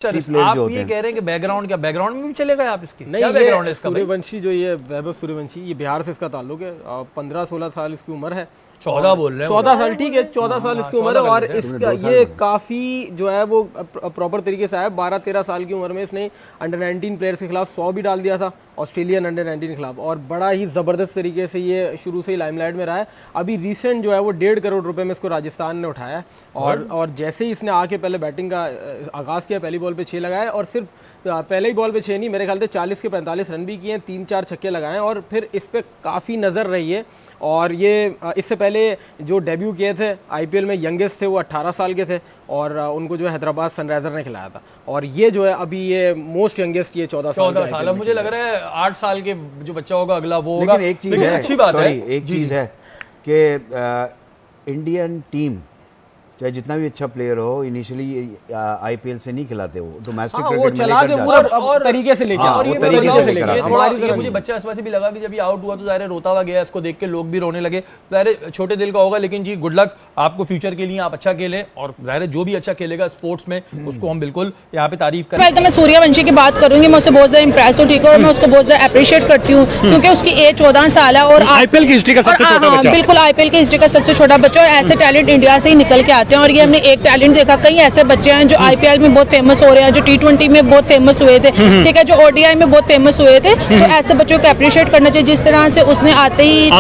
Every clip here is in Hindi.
आप ये कह रहे हैं कि बैकग्राउंड क्या बैकग्राउंड में भी चले गए आप इसके? नहीं, क्या बैकग्राउंड है इसका? सूर्यवंशी जो ये वैभव सूर्यवंशी, ये बिहार से इसका ताल्लुक है। 15-16 साल इसकी उम्र है। 14 बोल रहे हैं? 14 साल, ठीक है, 14 साल इसकी उम्र है। और इसका ये काफी जो है वो प्रॉपर तरीके से है। 12-13 साल की उम्र में इसने अंडर-19 प्लेयर्स के खिलाफ 100 भी डाल दिया था, ऑस्ट्रेलियन अंडर-19 के खिलाफ, और बड़ा ही जबरदस्त तरीके से ये शुरू से ही लाइमलाइट में रहा है। अभी रिसेंट जो है वो 1.5 करोड़ रुपए में इसको राजस्थान ने उठाया है। और जैसे ही इसने आके पहले बैटिंग का आगाज किया, पहली बॉल पे 6 लगाया, और सिर्फ पहले ही बॉल पे 6 नहीं, मेरे ख्याल से 40 के 45 रन भी किए हैं, 3-4 छक्के लगाए, और फिर इस पे काफ़ी नज़र रही है। और ये इससे पहले जो डेब्यू किए थे आईपीएल में, यंगेस्ट थे वो 18 साल के थे, और उनको जो है हैदराबाद सनराइजर ने खिलाया था। और ये जो है अभी ये मोस्ट यंगेस्ट ये 14 साल। अब मुझे लग रहा है 8 साल के जो बच्चा होगा अगला वो होगा। लेकिन एक चीज है, अच्छी बात है, एक चीज है कि इंडियन टीम चाहे जितना भी अच्छा प्लेयर हो, इनिशियली आईपीएल से नहीं खिलाते, वो डोमेस्टिक क्रिकेट में लेकर जाते हैं और तरीके से लेके और ये तरीके से लेके। मुझे बच्चा इस वजह भी लगा कि जब ये आउट हुआ तो ज़ाहिर रोता हुआ गया, इसको देख के लोग भी रोने लगे। ज़ाहिर छोटे दिल का होगा, लेकिन जी गुड लक आपको फ्यूचर के लिए, आप अच्छा खेलें, और ज़ाहिर जो भी अच्छा खेलेगा स्पोर्ट्स में उसको हम बिल्कुल यहाँ पे तारीफ करें। तो मैं सूर्यवंशी की बात करूंगी, मैं उससे बहुत ज्यादा इंप्रेस हूँ, ठीक है, और मैं उसको बहुत ज्यादा अप्रिशिएट करती हूँ क्योंकि उसकी एज 14 साल है और आईपीएल की हिस्ट्री का सबसे छोटा बच्चा, बिल्कुल आईपीएल की हिस्ट्री का सबसे छोटा बच्चा, और ऐसे टैलेंट इंडिया से ही निकल के आते हैं। और ये हमने एक टैलेंट देखा, कई ऐसे बच्चे हैं जो आईपीएल में बहुत फेमस हो रहे हैं, जो T20 में बहुत फेमस हुए थे, ठीक है, जो ओडीआई में बहुत फेमस हुए थे। तो ऐसे बच्चों को अप्रिशिएट करना चाहिए। जिस तरह से उसने आते ही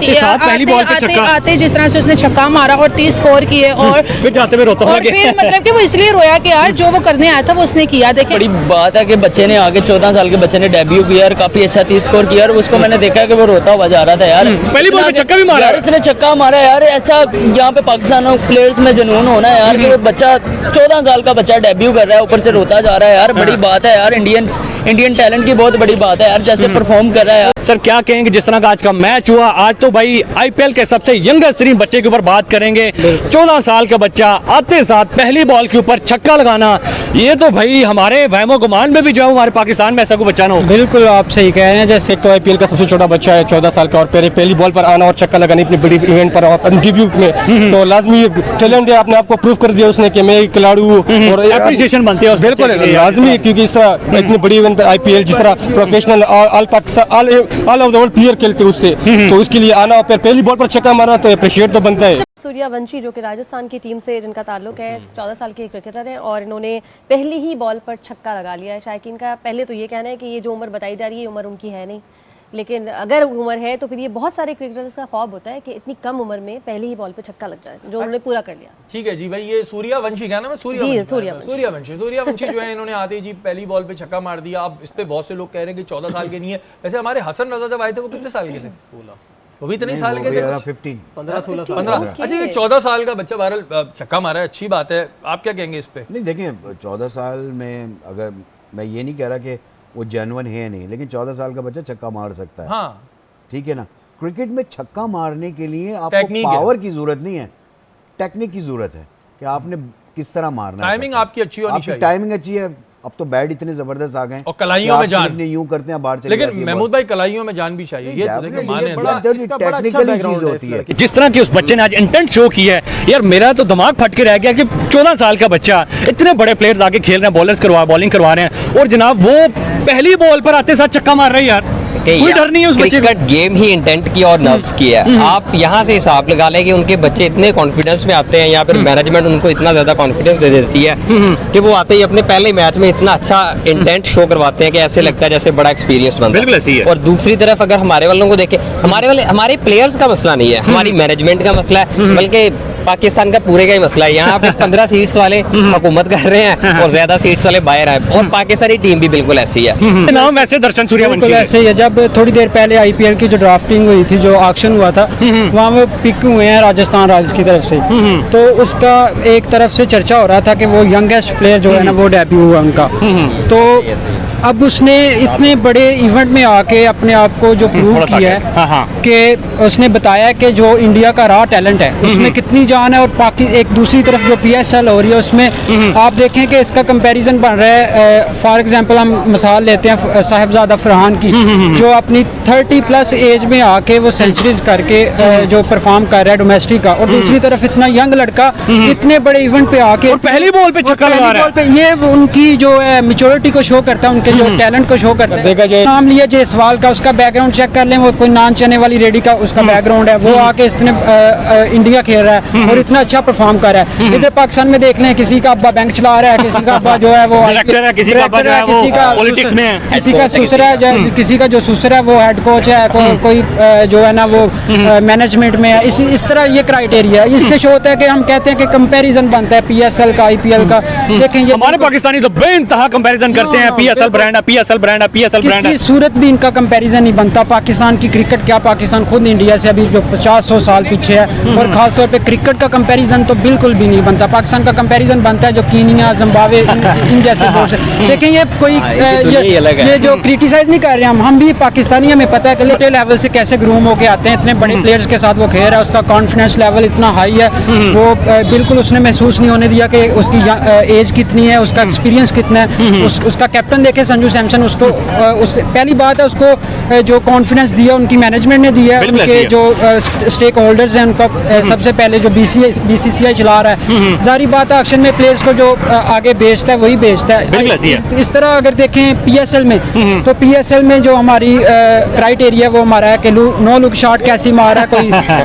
जिस तरह से उसने छक्का मारा और 30 स्कोर किए, और फिर जाते हुए रोता हुआ, फिर मतलब कि वो इसलिए रोया कि यार जो वो करने आया था वो उसने किया। देखिए बड़ी बात है कि बच्चे ने आगे 14 साल के बच्चे ने डेब्यू किया और काफी अच्छा 30 स्कोर किया, और उसको मैंने देखा कि वो रोता हुआ जा रहा था यार। पहली बॉल पे छक्का भी मारा, उसने छक्का मारा यार। ऐसा यहाँ पे पाकिस्तान प्लेयर्स में जुनून होना है यार कि वो बच्चा 14 साल का बच्चा डेब्यू कर रहा है, ऊपर से रोता जा रहा है यार। बड़ी बात है यार, इंडियन टैलेंट की बहुत बड़ी बात है यार, जैसे परफॉर्म कर रहा है यार। सर क्या कहेंगे जिस तरह का आज का मैच हुआ? आज तो भाई आईपीएल के सबसे यंगेस्ट तरीन बच्चे के ऊपर बात करेंगे। 14 साल का बच्चा आते साथ पहली बॉल के ऊपर छक्का लगाना, ये तो भाई हमारे वहमो गुमान में भी जो हमारे पाकिस्तान में ऐसा कोई बच्चा ना हो। बिल्कुल आप सही कह रहे हैं। जैसे तो आईपीएल का सबसे छोटा बच्चा है 14 साल का, और पहली बॉल पर आना और छक्का लगाना इतनी बड़ी इवेंट पर और डेब्यू में, तो लाजमी टैलेंट है, अपने आप को प्रूव कर दिया उसने कि मैं खिलाड़ी हूँ, और एप्रिसिएशन बनती है बिल्कुल लाजमी, क्योंकि इस तरह इतनी बड़ी इवेंट पर आईपीएल जिस तरह professional all Pakistan all over the world player खेलते हैं उससे, तो उसके लिए आना और पहली बॉल पर छक्का मारना तो अप्रिशिएट तो बनता है। सूर्यवंशी जो कि राजस्थान की टीम से जिनका ताल्लुक है, 14 साल के क्रिकेटर हैं, और इन्होंने पहली ही बॉल पर छक्का लगा लिया है। शायकीन का पहले तो ये कहना है कि ये जो उम्र बताई जा रही है उम्र उनकी है नहीं, लेकिन अगर उम्र है तो फिर ये बहुत सारे क्रिकेटर्स का ख्वाब होता है कि इतनी कम उम्र में पहली ही बॉल पे छक्का लग जाए, जो उन्होंने पूरा कर लिया। ठीक है जी भाई, ये सूर्यवंशी क्या नाम है? सूर्यवंशी जो है इन्होंने आते ही जी पहली बॉल पे छक्का मार दिया। अब इस पे बहुत से लोग कह रहे हैं कि 14 साल के नहीं है। वैसे हमारे हसन रजा जब आए थे वो कितने साल के थे? 16, वो भी इतने साल के थे, 15-16। अच्छा, ये 14 साल का बच्चा बहरहाल छक्का मारा है, अच्छी बात है। आप क्या कहेंगे इस पे? नहीं देखिए, 14 साल में अगर मैं ये नहीं कह रहा कि वो जेन्युइन है नहीं, लेकिन 14 साल का बच्चा छक्का मार सकता है। हाँ ठीक है ना। क्रिकेट में छक्का मारने के लिए आपको पावर की जरूरत नहीं है, टेक्निक की जरूरत है कि आपने किस तरह मारना है। टाइमिंग आपकी अच्छी होनी चाहिए। टाइमिंग अच्छी है। अब तो बैट इतने जबरदस्त आ गए, और कलाइयों में जान यूं करते हैं बाहर चले, लेकिन महमूद भाई कलाइयों में जान भी चाहिए। ये टेक्निकली चीज होती है। जिस तरह की उस बच्चे ने आज इंटेंट शो किया है यार, मेरा तो दिमाग फट के रह गया कि 14 साल का बच्चा, इतने बड़े प्लेयर्स आके खेल रहे हैं, बॉलिंग करवा रहे हैं, और जनाब वो पहली बॉल पर आते साथ छक्का मार रहे हैं यार। कोई डर नहीं है उस बच्चे का। गेम ही इंटेंट की और नर्व्स की है। आप यहाँ से हिसाब लगा लें कि उनके बच्चे इतने कॉन्फिडेंस में आते हैं, या फिर मैनेजमेंट उनको इतना ज्यादा कॉन्फिडेंस दे देती है कि वो आते ही अपने पहले मैच में इतना अच्छा इंटेंट शो करवाते हैं कि ऐसे लगता है जैसे बड़ा एक्सपीरियंस बनता है। बिल्कुल ऐसी है। और दूसरी तरफ अगर हमारे वालों को देखें, हमारे प्लेयर्स का मसला नहीं है, हमारी मैनेजमेंट का मसला है, बल्कि पाकिस्तान का पूरे का ही मसला है। यहाँ पे 15 सीट्स वाले हुकूमत कर रहे हैं और ज्यादा सीट्स वाले बाहर आए, और पाकिस्तानी टीम भी बिल्कुल ऐसी है। नाम वैसे दर्शन सूर्यवंशी ऐसे ही है। जब थोड़ी देर पहले आईपीएल की जो ड्राफ्टिंग हुई थी, जो ऑक्शन हुआ था, वहाँ वो पिक हुए हैं राजस्थान रॉयल्स की तरफ से, तो उसका एक तरफ से चर्चा हो रहा था कि वो यंगेस्ट प्लेयर जो है ना वो डेब्यू हुआ उनका। तो अब उसने इतने बड़े इवेंट में आके अपने आप को जो प्रूव किया है कि उसने बताया कि जो इंडिया का रॉ टैलेंट है उसमें कितनी जान है, और एक दूसरी तरफ जो PSL हो रही है उसमें आप देखें कि इसका कंपैरिजन बन रहा है। फॉर एग्जांपल हम मिसाल लेते हैं साहिबजादा फरहान की, जो अपनी 30+ एज में आके वो सेंचुरीज करके जो परफॉर्म कर रहा है डोमेस्टिक का, और दूसरी तरफ इतना यंग लड़का इतने बड़े इवेंट पे आके पहली बॉल पे छक्का लगा रहा है। ये उनकी जो है मैच्योरिटी को शो करता है, उनके जो टैलेंट को शो करता है। नाम लिया जायसवाल का, उसका बैकग्राउंड चेक कर लें, वो कोई नान चने वाली रेडी का उसका बैकग्राउंड है, वो आके इसने इंडिया खेल रहा है और इतना अच्छा परफॉर्म कर रहा है। इधर पाकिस्तान में देख लें, किसी का अब्बा बैंक चला रहा है, किसी का अब्बा जो है वो डायरेक्टर है, किसी का अब्बा जो है वो पॉलिटिक्स में है, किसी का ससुर है, किसी का जो ससुर है वो हेड कोच है, कोई जो है ना वो मैनेजमेंट में है। इस तरह ये क्राइटेरिया है। इससे शो होता है कि हम कहते हैं कि कंपैरिजन बनता है PSL का IPL का। देखें ये हमारे पाकिस्तानी तो बेइंतहा कंपैरिजन करते हैं, PSL ब्रांड है, PSL ब्रांड है, PSL ब्रांड है। किसी सूरत भी इनका कंपैरिजन नहीं बनता। पाकिस्तान की क्रिकेट क्या, पाकिस्तान खुद इंडिया से अभी जो 50-100 साल पीछे है, और खास तौर पे क्रिकेट का कंपैरिजन तो बिल्कुल भी नहीं बनता। पाकिस्तान का कंपैरिजन बनता है जो कीनिया, जिम्बाब्वे, इन जैसे देश है। लेकिन ये कोई ये जो क्रिटिसाइज नहीं कर रहे हम भी पाकिस्तानी, हमें पता है कि लेवल लेवल से कैसे ग्रूम होके आते हैं। इतने बड़े प्लेयर्स के साथ वो खेल रहा है, उसका कॉन्फिडेंस लेवल इतना हाई है, वो बिल्कुल उसने महसूस नहीं होने दिया कि उसकी एज कितनी है, उसका एक्सपीरियंस कितना है। उसका कैप्टन देखे संजू सैमसन, उसको पहली बात है उसको जो कॉन्फिडेंस दिया उनकी मैनेजमेंट ने दिया है। उनके जो स्टेक होल्डर्स हैं उनका सबसे पहले जो BCCI चला रहा है, जारी बात है एक्शन में प्लेयर्स को जो आगे भेजता है वही भेजता है। इस तरह अगर देखें PSL में, तो PSL में जो हमारी क्राइटेरिया वो हमारा है कि नो लुक शॉट कैसी मारा है,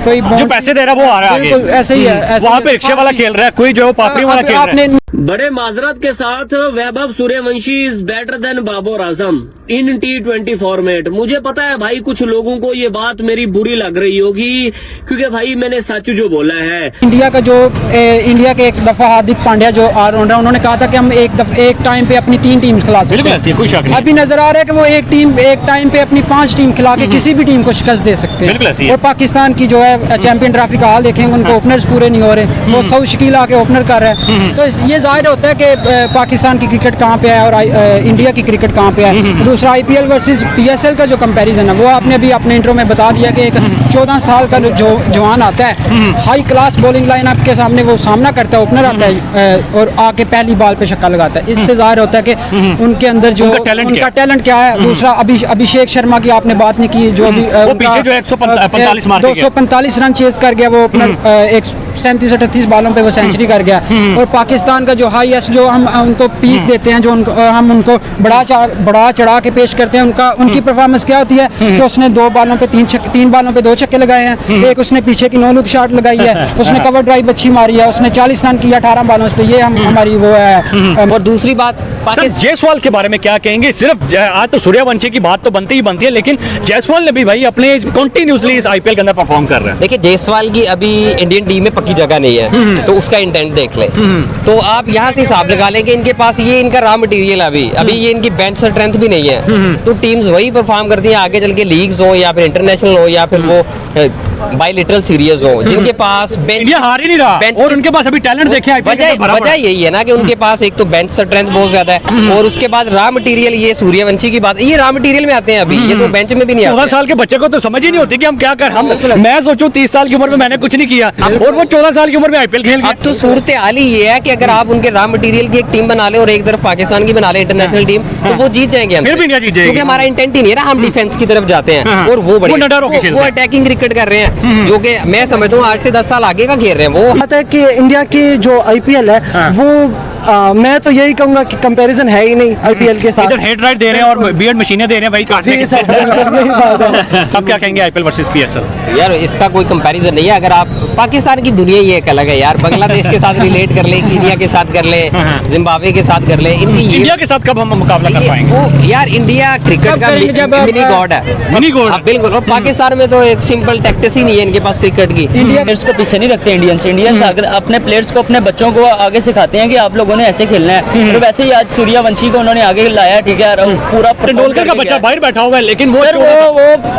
कोई जो पैसे दे रहा है वो आ रहा है आगे। ऐसे ही है, वहाँ पे रिक्शे वाला खेल रहा है, कोई जो पापड़ी वाला खेल रहा है। बड़े माजरत के साथ Vaibhav Suryavanshi is better than Babar Azam in T20 format. मुझे पता है भाई कुछ लोगों को ये बात मेरी बुरी लग रही होगी, क्योंकि भाई मैंने सच जो बोला है। इंडिया का जो इंडिया के एक दफा हार्दिक पांड्या जो ऑलराउंडर, उन्होंने कहा था कि हम एक टाइम पे अपनी 3 टीम खिला सकते हैं। अभी नजर आ रहा है कि वो एक टाइम पे अपनी 5 टीम खिला के किसी भी टीम को शिकस्त दे सकते हैं। और पाकिस्तान की जो है चैंपियन ट्रॉफी का हाल देखेंगे, उनको ओपनर्स पूरे नहीं हो रहे, वो सऊद शकील आके ओपनर कर रहे हैं। तो ये जाहिर होता है कि पाकिस्तान की क्रिकेट कहाँ पे है और इंडिया की क्रिकेट कहाँ पे है। दूसरा IPL वर्सेस PSL का जो कंपैरिजन है वो आपने भी अपने इंट्रो में बता दिया कि एक 14 साल का जो जवान आता है, हाई क्लास बॉलिंग लाइन आपके सामने वो सामना करता है, ओपनर आता है और आके पहली बॉल पे छक्का लगाता है। इससे जाहिर होता है कि उनके अंदर जो उनका टैलेंट क्या है। दूसरा अभिषेक शर्मा की आपने बात नहीं की, जो अभी 245 रन चेज कर गया, वो ओपनर 37-38 बॉलों पे वो सेंचुरी कर गया। और पाकिस्तान का जो हाईएस्ट जो हम उनको पीक देते हैं, जो हम उनको बढ़ा चढ़ा के पेश करते हैं, उनकी परफॉर्मेंस क्या होती है कि उसने 2 बॉलों पे 3 बॉलों पे 2 छक्के लगाए हैं, एक उसने पीछे की नो लुक शॉट लगाई है, उसने कवर ड्राइव अच्छी मारी है, उसने 40 रन किया 18 बॉलों पे। ये हमारी वो है। और दूसरी बात जायसवाल के बारे में क्या कहेंगे? सिर्फ आज तो सूर्यवंशी की बात तो बनती ही बनती है, लेकिन जायसवाल ने भी भाई अपने कंटिन्यूसली इस IPL के अंदर परफॉर्म कर रहे हैं। देखिए जायसवाल की अभी इंडियन टीम में पक्की जगह नहीं है, तो उसका इंटेंट देख ले। तो आप यहाँ से हिसाब लगा लें कि इनके पास ये इनका रॉ मटेरियल अभी ये इनकी बेंच स्ट्रेंथ भी नहीं है। तो टीम्स वही परफॉर्म करती हैं आगे चल के, लीग्स हो या फिर इंटरनेशनल हो या फिर वो बायलिटरल सीरीज हो, जिनके पास बेंच हार ही नहीं रहा और उनके पास अभी टैलेंट देखे। वजह यही है ना कि उनके पास एक तो बेंच स्ट्रेंथ बहुत ज्यादा है, और उसके बाद रॉ मटेरियल, ये सूर्यवंशी की बात, ये रॉ मटेरियल में आते हैं अभी, ये तो बेंच में भी नहीं आते। 14 साल के बच्चे को तो समझ ही नहीं होती कि हम क्या कर, मैं सोचूं 30 साल की उम्र में मैंने कुछ नहीं किया और वो 14 साल की उम्र में IPL खेल गया। अब तो सूरत हाल ही ये है कि अगर आप उनके रॉ मटेरियल की एक टीम बना ले और एक तरफ पाकिस्तान की बना ले इंटरनेशनल टीम, तो वो जीत जाएंगे, क्योंकि हमारा इंटेंट ही नहीं है ना, हम डिफेंस की तरफ जाते हैं और वो अटैकिंग क्रिकेट कर रहे हैं, जो कि मैं समझता हूँ 8 से 10 साल आगे का खेल रहे हैं। वो बात है कि इंडिया की जो IPL है वो मैं तो यही कहूंगा कि कंपैरिजन है ही नहीं IPL के साथ। इधर हेड राइट दे रहे हैं और बियर्ड मशीनें दे रहे हैं भाई काटने के। सब क्या कहेंगे IPL वर्सेस PSL? यार इसका कोई कंपैरिजन नहीं है। अगर आप पाकिस्तान की दुनिया ही एक अलग है यार, बांग्लादेश के साथ रिलेट कर ले, कीनिया के साथ कर ले, जिम्बाब्वे के साथ कर ले, इंडिया के साथ कब हम मुकाबला कर पाएंगे? वो यार इंडिया क्रिकेट का मिनी गॉड है, मिनी गॉड। बिल्कुल। और पाकिस्तान में तो एक सिंपल टैक्टिस ही नहीं है इनके पास क्रिकेट की। इंडिया प्लेयर्स को पीछे नहीं रखते इंडियंस अगर अपने प्लेयर्स को, अपने बच्चों को आगे सिखाते हैं कि आप लोगों ने ऐसे खेलना है। तो वैसे ही आज सूर्यवंशी को उन्होंने आगे लाया, ठीक है, पूरा तेंदुलकर का बच्चा बाहर बैठा हुआ है, लेकिन वो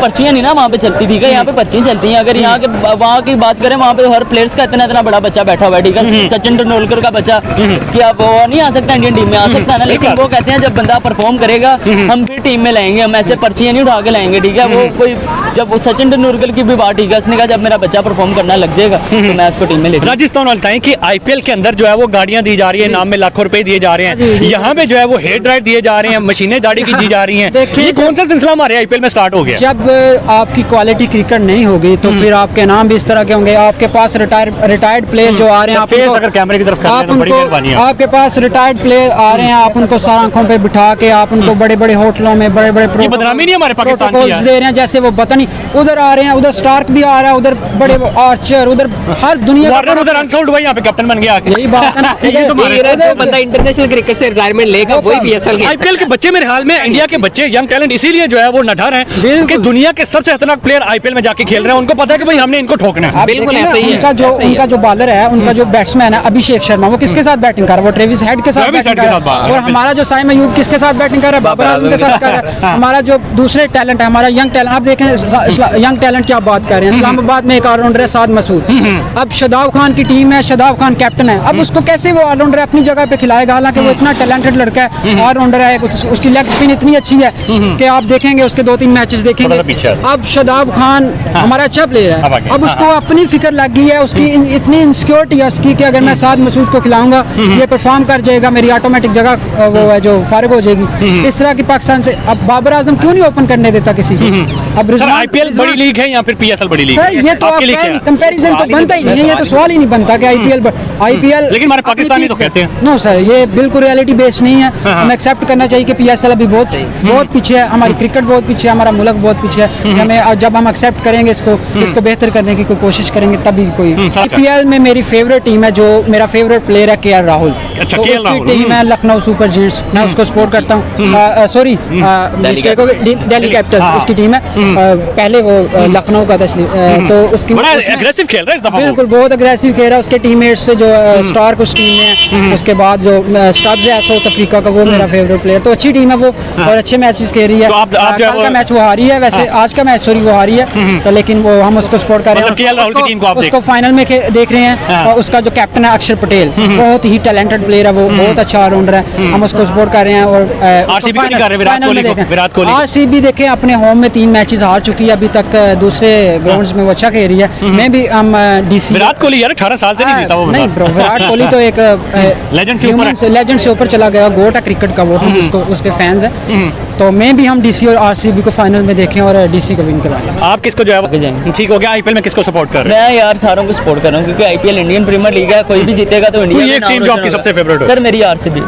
पर्चियां नहीं ना वहाँ पे चलती, ठीक है, यहाँ पे पर्चियां चलती हैं। अगर यहाँ के वहाँ की बात करें, वहाँ पे हर प्लेयर्स का इतना बड़ा बच्चा बैठा हुआ है, ठीक है, सचिन तेंदुलकर का बच्चा, कि अब वो नहीं आ सकता इंडियन टीम में, आ सकता है ना, लेकिन वो कहते हैं जब बंदा परफॉर्म करेगा हम फिर टीम में लाएंगे, हम ऐसे पर्चियां नहीं उठा के लाएंगे, ठीक है। वो कोई जब वो सचिन तेंदुलकर की भी बात, ठीक है, उसने कहा जब मेरा बच्चा परफॉर्म करना लग जाएगा तो मैं उसको टीम में ले। राजस्थान वाले बताएं कि आईपीएल के अंदर जो है वो गाड़ियां दी जा रही है, नाम में लाखों रुपए दिए जा रहे हैं, यहाँ पे जो है वो हेयर ड्रायर दिए जा रहे हैं, मशीनें दाढ़ी की दी जा रही हैं। ये कौन सा सिलसिला हमारे आईपीएल में स्टार्ट हो गया? जब आपकी क्वालिटी क्रिकेट नहीं होगी तो फिर आपके नाम भी इस तरह के होंगे। आपके पास रिटायर्ड प्लेयर जो आ रहे हैं, अगर कैमरे की तरफ आपके पास रिटायर्ड प्लेयर आ रहे हैं, आप उनको सारा आंखों पे बिठा के आप उनको बड़े बड़े होटलों में बड़े बड़े बदनामी नहीं हमारे पाकिस्तान की दे रहे हैं, जैसे वो पता नहीं उधर आ रहे हैं, उधर स्टार्क भी आ रहा है, उधर बड़े आर्चर, उधर हर दुनिया उधर अनसोल्ड हुआ, यहाँ पे कैप्टन बन गया। यही बात है ना, बंदा इंटरनेशनल क्रिकेट से रिटायरमेंट लेगा वही पीएसएल आईपीएल के बच्चे मेरे ख्याल में इंडिया के बच्चे यंग टैलेंट इसीलिए जो है वो नठर हैं कि दुनिया के सबसे खतरनाक प्लेयर आईपीएल में जाके खेल रहे हैं, उनको पता है कि भाई हमने इनको ठोकना है। बिल्कुल ऐसे ही है। उनका जो बॉलर है, उनका जो बैट्समैन है अभिषेक शर्मा, वो किसके साथ बैटिंग कर रहा है? वो ट्रेविस हेड के साथ बैटिंग कर रहा है। और हमारा जो साइम अयूब किसके साथ बैटिंग कर रहा है? बाबर आजम के साथ कर रहा है। हमारा जो दूसरे टैलेंट है, हमारा यंग टैलेंट, आप देखें यंग टैलेंट की आप बात कर रहे हैं, इस्लामाबाद में एक ऑलराउंडर है साद मसूद, अब शादाब खान की टीम है, शादाब खान कैप्टन है, अब उसको कैसे वो ऑलराउंडर अपनी जगह पे खिलाएगा? हालांकि वो इतना टैलेंटेड लड़का है, ऑलराउंडर है, उसकी लेग स्पिन इतनी अच्छी है कि आप देखेंगे उसके 2-3 मैचेस देखेंगे। अब शादाब खान हमारा अच्छा प्लेयर है, अब उसको अपनी फिक्र लग गई है, उसकी इतनी इनसिक्योरिटी है उसकी कि अगर मैं साद मसूद को खिलाऊंगा ये परफॉर्म कर जाएगा, मेरी ऑटोमेटिक जगह वो है जो फारिग हो जाएगी। इस तरह की पाकिस्तान से अब बाबर आजम क्यों नहीं ओपन करने देता किसी को? अब आईपीएल बड़ी लीग है या फिर पीएसएल बड़ी लीग? सर ये तो कंपैरिजन तो बनता ही नहीं है, ये तो सवाल ही नहीं बनता कि आईपीएल लेकिन हमारे पाकिस्तानी तो कहते हैं नो सर, ये बिल्कुल रियलिटी बेस्ड नहीं है। हमें एक्सेप्ट करना चाहिए कि पीएसएल अभी बहुत पीछे है, हमारी क्रिकेट बहुत पीछे है, हमारा मुल्क बहुत पीछे है। हमें जब हम एक्सेप्ट करेंगे इसको बेहतर करने की कोशिश करेंगे तभी कोई। आईपीएल में मेरी फेवरेट टीम है, जो मेरा फेवरेट प्लेयर है केएल राहुल। अच्छा, उसकी टीम है लखनऊ सुपर जायंट्स, मैं उसको सपोर्ट करता हूँ। सॉरी दिल्ली कैपिटल्स उसकी टीम है, पहले वो लखनऊ का था, तो उसकी एग्रेसिव खेल रहा है इस दफा, बिल्कुल बहुत एग्रेसिव खेल रहा है। उसके टीममेट्स से जो स्टार्क उस टीम में है, उसके बाद जो स्टब्स है साउथ अफ्रीका का, वो मेरा फेवरेट प्लेयर, तो अच्छी टीम है वो और अच्छे मैचेस खेल रही है। कल का मैच वो हारी है, वैसे आज का मैच सॉरी वो हारी है, तो लेकिन वो हम उसको सपोर्ट कर रहे हैं, उसको फाइनल में देख रहे हैं। और उसका जो कैप्टन है अक्षर पटेल, बहुत ही टैलेंटेड प्लेयर है, वो बहुत अच्छा ऑलराउंडर है, हम उसको सपोर्ट कर रहे हैं। और आरसीबी देखें अपने होम में 3 मैचेस हार चुकी है अभी तक, दूसरे ग्राउंड्स में वो अच्छा खेल रही है। मैं भी हम डीसी विराट कोहली यार 18 साल से नहीं जीता वो। नहीं ब्रो, विराट कोहली तो एक लेजेंड से ऊपर चला गया, गोट है क्रिकेट का वो, उसके फैंस हैं। तो मैं भी हम डीसी और आरसीबी को फाइनल में देखें और डीसी को विन कराएं। आप किसको जो है ठीक हो गया? आईपीएल में किसको सपोर्ट कर रहे हैं? मैं यार सारों को सपोर्ट कर रहा हूँ, क्योंकि आईपीएल इंडियन प्रीमियर लीग है, कोई भी जीतेगा तो इंडिया एक टीम जो आपकी सबसे फेवरेट है? सर मेरी आरसीबी।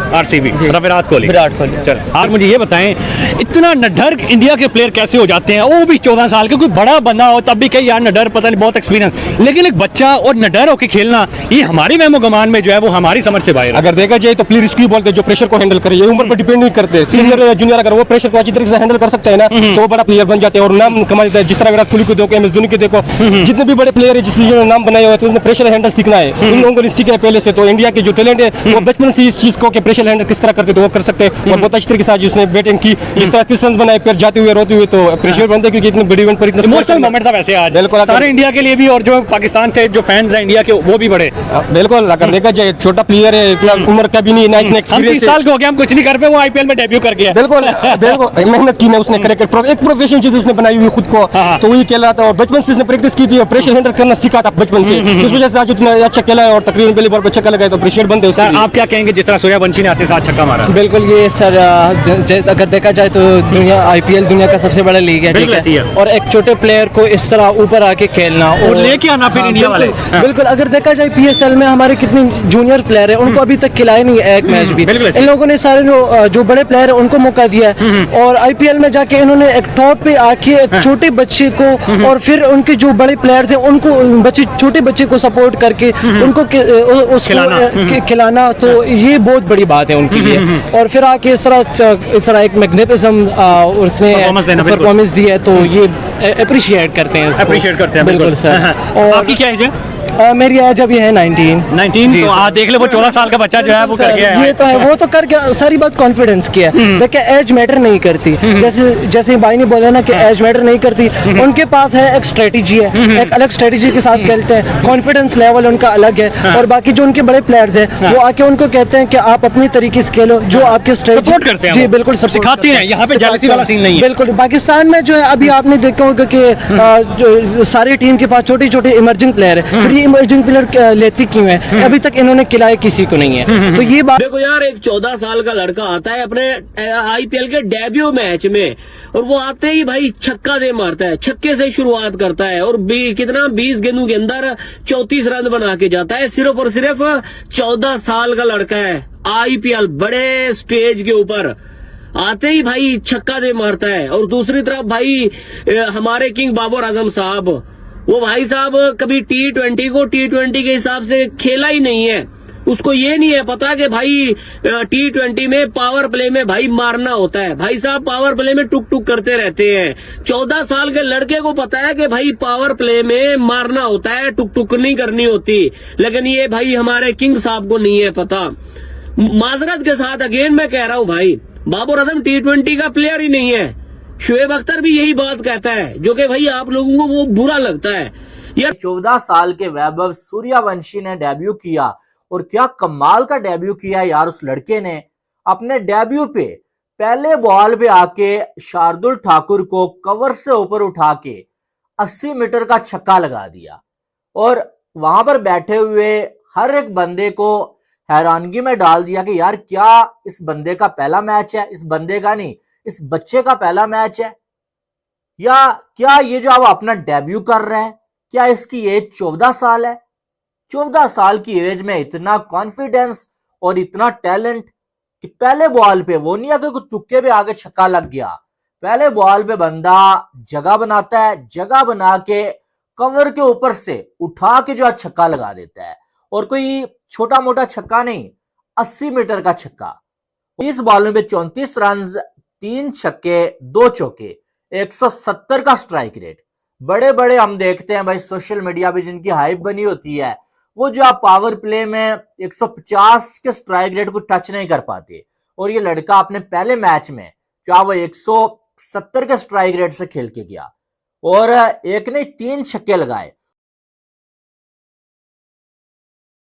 विराट कोहली। चल आप मुझे ये बताएं, इतना नडर इंडिया के प्लेयर कैसे हो जाते हैं? वो भी 14 साल के, कोई बड़ा बंदा हो तब भी कहीं यार नडर पता नहीं बहुत एक्सपीरियंस, लेकिन एक बच्चा और नडर होकर खेलना, ये हमारी महमो गमान में जो है वो हमारी समझ से बाहर। अगर देखा जाए तो प्लेयर इसको बोलते हैं जो प्रेशर को हैंडल करे, ये उम्र पर डिपेंड नहीं करते, सीनियर या जूनियर अगर वो प्रेशर को अच्छी तरीके से हैंडल कर सकते हैं ना तो वो बड़ा प्लेयर बन जाते हैं और नाम कमा लेते हैं। जिस तरह विराट कोहली को देखो, एमएस धोनी को देखो, जितने भी बड़े प्लेयर है जिसने नाम बनाए हुए हैं, प्रेशर हैंडल सीखना है, इन लोगों को सीखना है पहले से। तो इंडिया के जो टैलेंट है वो बचपन से इस चीज को कि प्रेशर हैंडल किस तरह करते तो वो कर सकते हैं, और बहुत अच्छी तरीके से उसने बैटिंग की, जिस तरह 30 रन बनाए फिर जाते हुए रोते हुए, तो प्रेशर बनते क्योंकि इतने बड़ी इवेंट पर इतना इमोशनल मोमेंट था वैसे आज सारे इंडिया के लिए भी, और जो पाकिस्तान से जो फैंस हैं इंडिया के वो भी बड़े। बिल्कुल, अगर देखा जाए छोटा प्लेयर है, इतना उम्र का भी नहीं, ना इतना एक्सपीरियंस 30 साल का हो गया, हम कुछ नहीं कर पाए, वो आईपीएल में डेब्यू कर गया। बिल्कुल मेहनत की ना उसने, एक प्रोफेशन चीज उसने बनाई हुई खुद को, तो वही खेल रहा था और बचपन से उसने प्रैक्टिस की थी, प्रेशर हैंडल करना सीखा था बचपन से, जिस वजह से आज इतना अच्छा खेला है और तकरीबन पहली बार अच्छा खेला गया, तो प्रेशर बनते हैं। सर आप क्या कहेंगे जिस तरह सूर्यवंशी ने आते साथ छक्का मारा? बिल्कुल, ये सर अगर देखा जाए तो दुनिया आईपीएल दुनिया का सबसे बड़ा लीग है, ठीक है, और एक छोटे प्लेयर को इस तरह ऊपर आके खेलना और लेके आना फिर इंडिया वाले। बिल्कुल, अगर देखा जाए पीएसएल में हमारे कितने जूनियर प्लेयर है, उनको अभी तक खिलाए नहीं एक मैच भी। इन लोगों ने सारे जो बड़े प्लेयर है उनको मौका दिया है, और आईपीएल में जाके इन्होंने एक टॉप पे आके एक छोटे बच्चे को और फिर उनके जो बड़े प्लेयर्स हैं उनको छोटे बच्चे को सपोर्ट करके उनको उसको खिलाना, तो ये बहुत बड़ी बात है उनके लिए। और फिर आके इस तरह एक मैग्निफिसेंट उसने परफॉर्मेंस दी है, तो ये अप्रिशिएट करते हैं बिल्कुल सर। और आपकी क्या एज है? मेरी एज अभी है 19। तो आप देख ले वो 14 साल का बच्चा जो है वो कर गया है। ये तो है, वो तो कर गया। सारी बात कॉन्फिडेंस की है। देखिए एज मैटर नहीं करती, जैसे भाई ने बोला ना कि एज मैटर नहीं करती। उनके पास है एक स्ट्रेटेजी है, एक अलग स्ट्रेटेजी के साथ खेलते हैं, कॉन्फिडेंस लेवल उनका अलग है। और बाकी जो उनके बड़े प्लेयर्स हैं वो आके उनको कहते हैं कि आप अपनी तरीके से खेलो, जो आपके स्ट्रेटेजी सपोर्ट करते हैं। जी बिल्कुल सिखाते हैं, यहाँ पे जेलसी वाला सीन नहीं है। बिल्कुल। पाकिस्तान में जो है अभी आपने देखा होगा कि सारी टीम के पास छोटे छोटे इमर्जिंग प्लेयर है, फिर ये इमर्जिंग प्लेयर लेती क्यों है? अभी तक इन्होंने खिलाया किसी को नहीं है। तो ये बात देखो यार, एक 14 साल का लड़का आता है अपने आईपीएल के डेब्यू मैच में और वो आते ही भाई छक्का दे मारता है, छक्के से शुरुआत करता है और 20 गेंदों के अंदर 34 रन बना के जाता है। सिर्फ और सिर्फ 14 साल का लड़का है, आईपीएल बड़े स्टेज के ऊपर आते ही भाई छक्का दे मारता है। और दूसरी तरफ भाई हमारे किंग बाबर आजम साहब, वो भाई साहब कभी T20 को T20 के हिसाब से खेला ही नहीं है। उसको ये नहीं है पता कि भाई T20 में पावर प्ले में भाई मारना होता है। भाई साहब पावर प्ले में टुक टुक करते रहते हैं। 14 साल के लड़के को पता है कि भाई पावर प्ले में मारना होता है, टुक टुक नहीं करनी होती। लेकिन ये भाई हमारे किंग साहब को नहीं है पता। माजरत के साथ अगेन मैं कह रहा हूँ भाई, बाबर आजम T20 का प्लेयर ही नहीं है। शुएब अख्तर भी यही बात कहता है, जो कि भाई आप लोगों को वो बुरा लगता है। यार 14 साल के वैभव सूर्यवंशी ने डेब्यू किया और क्या कमाल का डेब्यू किया यार। उस लड़के ने अपने डेब्यू पे पहले बॉल पे आके शार्दुल ठाकुर को कवर से ऊपर उठा के 80 मीटर का छक्का लगा दिया और वहां पर बैठे हुए हर एक बंदे को हैरानगी में डाल दिया कि यार क्या इस बंदे का पहला मैच है, इस बंदे का नहीं, इस बच्चे का पहला मैच है, या क्या ये जो अब अपना डेब्यू कर रहे हैं, क्या इसकी एज 14 साल है? 14 साल की एज में इतना कॉन्फिडेंस और इतना टैलेंट कि पहले बॉल पे वो नहीं है कि तुक्के पे आगे छक्का लग गया। पहले बॉल पे बंदा जगह बनाता है, जगह बना के कवर के ऊपर से उठा के जो है छक्का लगा देता है। और कोई छोटा मोटा छक्का नहीं, 80 मीटर का छक्का। इस बॉल में 34 रन, 3 छक्के 2 चौके, 170 का स्ट्राइक रेट। बड़े बड़े हम देखते हैं भाई सोशल मीडिया पे जिनकी हाइप बनी होती है, वो जो आप पावर प्ले में 150 के स्ट्राइक रेट को टच नहीं कर पाते। और ये लड़का अपने पहले मैच में जो वो 170 के स्ट्राइक रेट से खेल के गया और एक नहीं 3 छक्के लगाए